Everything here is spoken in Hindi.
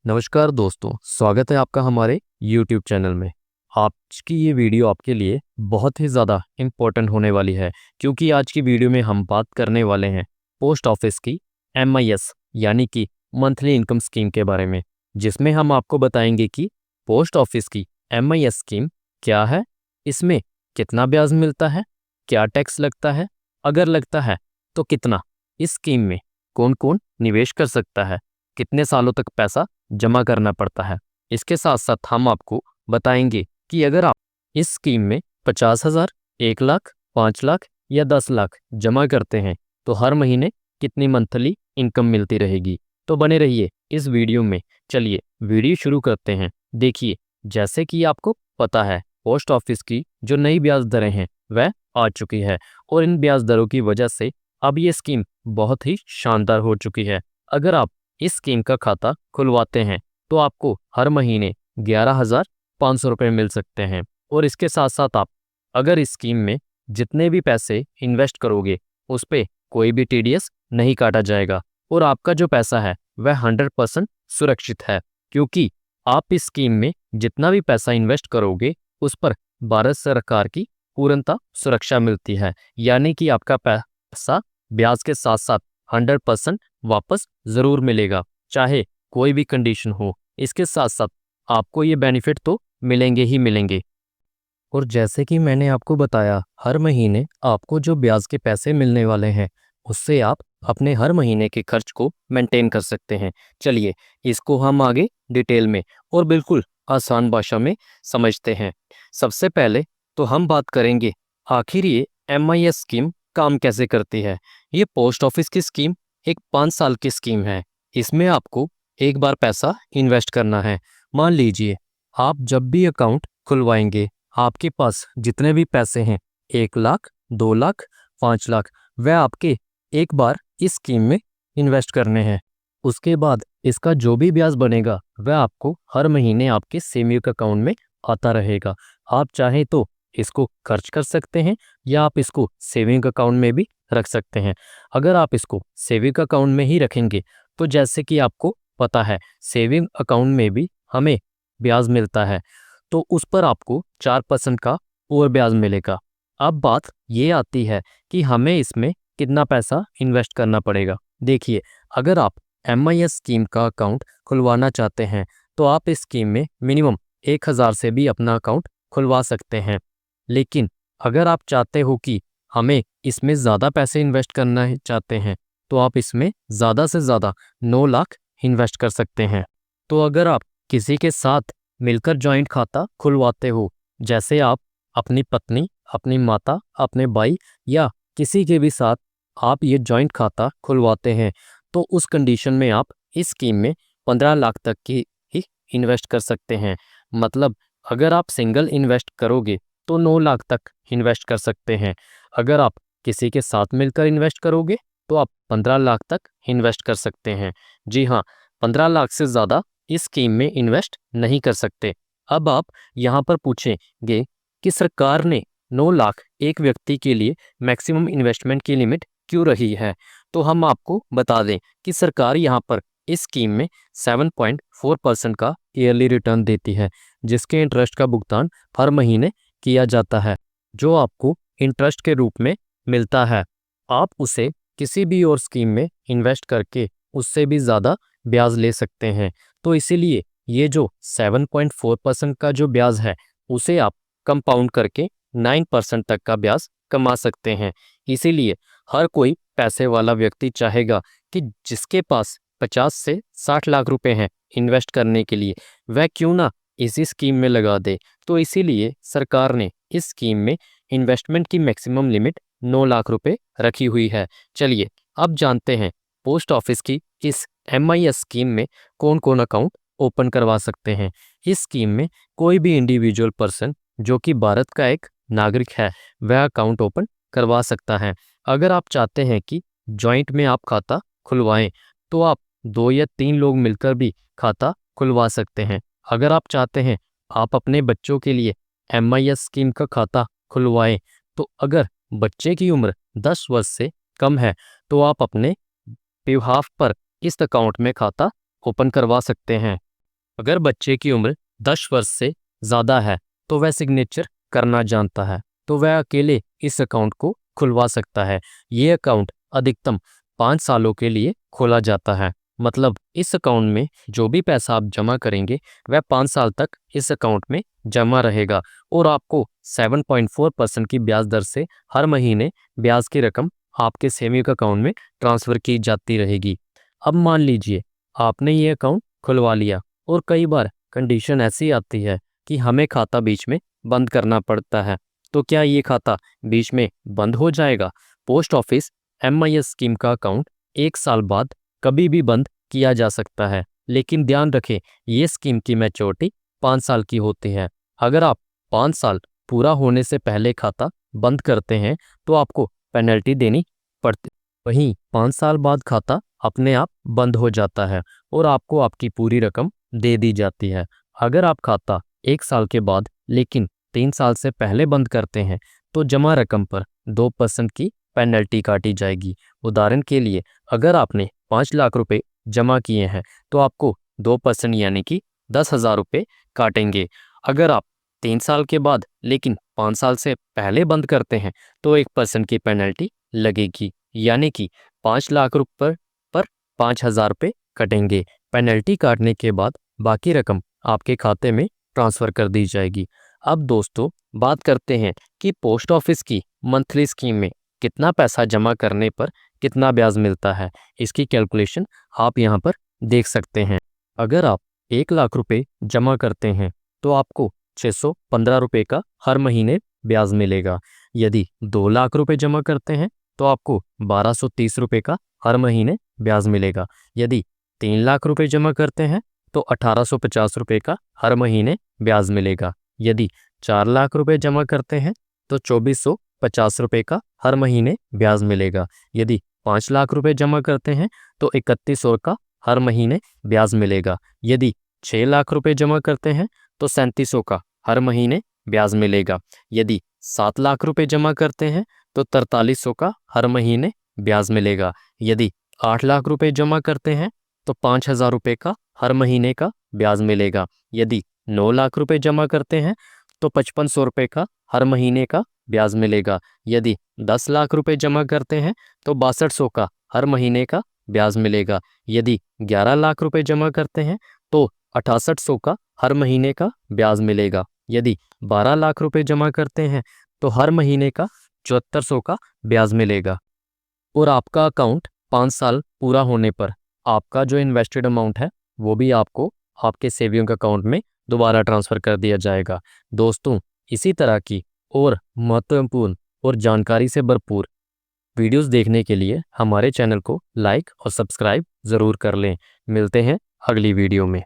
नमस्कार दोस्तों, स्वागत है आपका हमारे YouTube चैनल में। आज की ये वीडियो आपके लिए बहुत ही ज़्यादा इम्पोर्टेंट होने वाली है, क्योंकि आज की वीडियो में हम बात करने वाले हैं पोस्ट ऑफिस की MIS यानी कि मंथली इनकम स्कीम के बारे में, जिसमें हम आपको बताएंगे कि पोस्ट ऑफिस की MIS स्कीम क्या है, इसमें कितना ब्याज मिलता है, क्या टैक्स लगता है, अगर लगता है तो कितना, इस स्कीम में कौन कौन निवेश कर सकता है, कितने सालों तक पैसा जमा करना पड़ता है। इसके साथ साथ हम आपको बताएंगे कि अगर आप इस स्कीम में 50,000, 1 लाख, 5 लाख या 10 लाख जमा करते हैं तो हर महीने कितनी मंथली इनकम मिलती रहेगी। तो बने रहिए इस वीडियो में। चलिए वीडियो शुरू करते हैं। देखिए, जैसे कि आपको पता है, पोस्ट ऑफिस की जो नई ब्याज दरें हैं वह आ चुकी है और इन ब्याज दरों की वजह से अब ये स्कीम बहुत ही शानदार हो चुकी है। अगर आप इस स्कीम का खाता खुलवाते हैं तो आपको हर महीने 11,500 रुपये मिल सकते हैं। और इसके साथ साथ आप अगर इस स्कीम में जितने भी पैसे इन्वेस्ट करोगे उस पे कोई भी TDS नहीं काटा जाएगा और आपका जो पैसा है वह 100% सुरक्षित है, क्योंकि आप इस स्कीम में जितना भी पैसा इन्वेस्ट करोगे उस पर भारत सरकार की पूर्णतः सुरक्षा मिलती है, यानी कि आपका पैसा ब्याज के साथ साथ 100% वापस ज़रूर मिलेगा, चाहे कोई भी कंडीशन हो। इसके साथ साथ आपको ये बेनिफिट तो मिलेंगे ही मिलेंगे। और जैसे कि मैंने आपको बताया, हर महीने आपको जो ब्याज के पैसे मिलने वाले हैं उससे आप अपने हर महीने के खर्च को मेंटेन कर सकते हैं। चलिए इसको हम आगे डिटेल में और बिल्कुल आसान भाषा में समझते हैं। सबसे पहले तो हम बात करेंगे आखिर ये MIS स्कीम काम कैसे करती है। ये पोस्ट ऑफिस की स्कीम एक 5 साल की स्कीम है। इसमें आपको एक बार पैसा इन्वेस्ट करना है। मान लीजिए आप जब भी अकाउंट खुलवाएंगे, आपके पास जितने भी पैसे हैं 1 लाख, 2 लाख, 5 लाख, वह आपके एक बार इस स्कीम में इन्वेस्ट करने हैं। उसके बाद इसका जो भी ब्याज बनेगा वह आपको हर महीने आपके सेविंग अकाउंट में आता रहेगा। आप चाहें तो इसको खर्च कर सकते हैं या आप इसको सेविंग अकाउंट में भी रख सकते हैं। अगर आप इसको सेविंग अकाउंट में ही रखेंगे तो जैसे कि आपको पता है, सेविंग अकाउंट में भी हमें ब्याज मिलता है, तो उस पर आपको 4% का और ब्याज मिलेगा। अब बात ये आती है कि हमें इसमें कितना पैसा इन्वेस्ट करना पड़ेगा। देखिए, अगर आप MIS स्कीम का अकाउंट खुलवाना चाहते हैं तो आप इस स्कीम में मिनिमम 1,000 से भी अपना अकाउंट खुलवा सकते हैं। लेकिन अगर आप चाहते हो कि हमें इसमें ज़्यादा पैसे इन्वेस्ट करना चाहते हैं तो आप इसमें ज़्यादा से ज़्यादा 9 लाख इन्वेस्ट कर सकते हैं। तो अगर आप किसी के साथ मिलकर जॉइंट खाता खुलवाते हो, जैसे आप अपनी पत्नी, अपनी माता, अपने भाई या किसी के भी साथ आप ये जॉइंट खाता खुलवाते हैं, तो उस कंडीशन में आप इस स्कीम में 15 लाख तक की ही इन्वेस्ट कर सकते हैं। मतलब अगर आप सिंगल इन्वेस्ट करोगे तो 9 लाख तक इन्वेस्ट कर सकते हैं। अगर आप किसी के साथ मिलकर इन्वेस्ट करोगे तो आप 15 लाख तक इन्वेस्ट कर सकते हैं। जी हाँ, 15 लाख से ज़्यादा इस स्कीम में इन्वेस्ट नहीं कर सकते। अब आप यहाँ पर पूछेंगे कि सरकार ने 9 लाख एक व्यक्ति के लिए मैक्सिमम इन्वेस्टमेंट की लिमिट क्यों रही है। तो हम आपको बता दें कि सरकार यहाँ पर इस स्कीम में 7.4% का ईयरली रिटर्न देती है, जिसके इंटरेस्ट का भुगतान हर महीने किया जाता है, जो आपको इंटरेस्ट के रूप में मिलता है। आप उसे किसी भी और स्कीम में इन्वेस्ट करके उससे भी ज़्यादा ब्याज ले सकते हैं। तो इसीलिए ये जो 7.4% का जो ब्याज है उसे आप कंपाउंड करके 9% तक का ब्याज कमा सकते हैं। इसीलिए हर कोई पैसे वाला व्यक्ति चाहेगा कि जिसके पास 50 से 60 लाख रुपए हैं इन्वेस्ट करने के लिए, वह क्यों ना इसी स्कीम में लगा दे। तो इसीलिए सरकार ने इस स्कीम में इन्वेस्टमेंट की मैक्सिमम लिमिट 9 लाख रुपए रखी हुई है। चलिए अब जानते हैं पोस्ट ऑफिस की इस MIS स्कीम में कौन कौन अकाउंट ओपन करवा सकते हैं। इस स्कीम में कोई भी इंडिविजुअल पर्सन जो कि भारत का एक नागरिक है वह अकाउंट ओपन करवा सकता है। अगर आप चाहते हैं कि जॉइंट में आप खाता खुलवाएं तो आप 2 या 3 लोग मिलकर भी खाता खुलवा सकते हैं। अगर आप चाहते हैं आप अपने बच्चों के लिए MIS स्कीम का खाता खुलवाएं, तो अगर बच्चे की उम्र 10 वर्ष से कम है तो आप अपने बिहाफ पर इस अकाउंट में खाता ओपन करवा सकते हैं। अगर बच्चे की उम्र 10 वर्ष से ज़्यादा है तो वह सिग्नेचर करना जानता है तो वह अकेले इस अकाउंट को खुलवा सकता है। ये अकाउंट अधिकतम 5 सालों के लिए खोला जाता है। मतलब इस अकाउंट में जो भी पैसा आप जमा करेंगे वह 5 साल तक इस अकाउंट में जमा रहेगा और आपको 7.4% की ब्याज दर से हर महीने ब्याज की रकम आपके सेविंग अकाउंट में ट्रांसफ़र की जाती रहेगी। अब मान लीजिए आपने ये अकाउंट खुलवा लिया और कई बार कंडीशन ऐसी आती है कि हमें खाता बीच में बंद करना पड़ता है। तो क्या ये खाता बीच में बंद हो जाएगा? पोस्ट ऑफिस एमआईएस स्कीम का अकाउंट 1 साल बाद कभी भी बंद किया जा सकता है, लेकिन ध्यान रखें ये स्कीम की मैच्योरिटी 5 साल की होती है। अगर आप 5 साल पूरा होने से पहले खाता बंद करते हैं तो आपको पेनल्टी देनी पड़ती। वहीं 5 साल बाद खाता अपने आप बंद हो जाता है और आपको आपकी पूरी रकम दे दी जाती है। अगर आप खाता 1 साल के बाद लेकिन 3 साल से पहले बंद करते हैं तो जमा रकम पर 2% की पेनल्टी काटी जाएगी। उदाहरण के लिए अगर आपने 5 लाख रुपए जमा किए हैं तो आपको 2% यानी कि 10,000 रुपये काटेंगे। अगर आप 3 साल के बाद लेकिन 5 साल से पहले बंद करते हैं तो 1% की पेनल्टी लगेगी, यानी कि 5 लाख रुपये पर 5,000 रुपये कटेंगे। पेनल्टी काटने के बाद बाकी रकम आपके खाते में ट्रांसफ़र कर दी जाएगी। अब दोस्तों बात करते हैं कि पोस्ट ऑफिस की मंथली स्कीम में कितना पैसा जमा करने पर कितना ब्याज मिलता है। इसकी कैलकुलेशन आप यहाँ पर देख सकते हैं। अगर आप 1 लाख रुपए जमा करते हैं तो आपको 615 रुपये का हर महीने ब्याज मिलेगा। यदि 2 लाख रुपए जमा करते हैं तो आपको 1230 रुपये का हर महीने ब्याज मिलेगा। यदि 3 लाख रुपए जमा करते हैं तो 1850 रुपये का हर महीने ब्याज मिलेगा। यदि 4 लाख रुपए जमा करते हैं तो 2450 रुपये का हर महीने ब्याज मिलेगा। यदि 5 लाख रुपए जमा करते हैं तो 3100 का हर महीने ब्याज मिलेगा। यदि 6 लाख रुपए जमा करते हैं तो 3700 का हर महीने ब्याज मिलेगा। यदि 7 लाख रुपए जमा करते हैं तो 4300 का हर महीने ब्याज मिलेगा। यदि 8 लाख रुपए जमा करते हैं तो 5,000 रुपये का हर महीने का ब्याज मिलेगा। यदि 9 लाख रुपए जमा करते हैं तो 5500 रुपये का हर महीने का ब्याज मिलेगा। यदि 10 लाख रुपए जमा करते हैं तो 6200 का हर महीने का ब्याज मिलेगा। यदि 11 लाख रुपए जमा करते हैं तो 6800 का हर महीने का ब्याज मिलेगा। यदि 12 लाख रुपए जमा करते हैं तो हर महीने का 7400 का ब्याज मिलेगा। और आपका अकाउंट 5 साल पूरा होने पर आपका जो इन्वेस्टेड अमाउंट है वो भी आपको आपके सेविंग अकाउंट में दोबारा ट्रांसफ़र कर दिया जाएगा। दोस्तों इसी तरह की और महत्वपूर्ण और जानकारी से भरपूर वीडियोस देखने के लिए हमारे चैनल को लाइक और सब्सक्राइब ज़रूर कर लें। मिलते हैं अगली वीडियो में।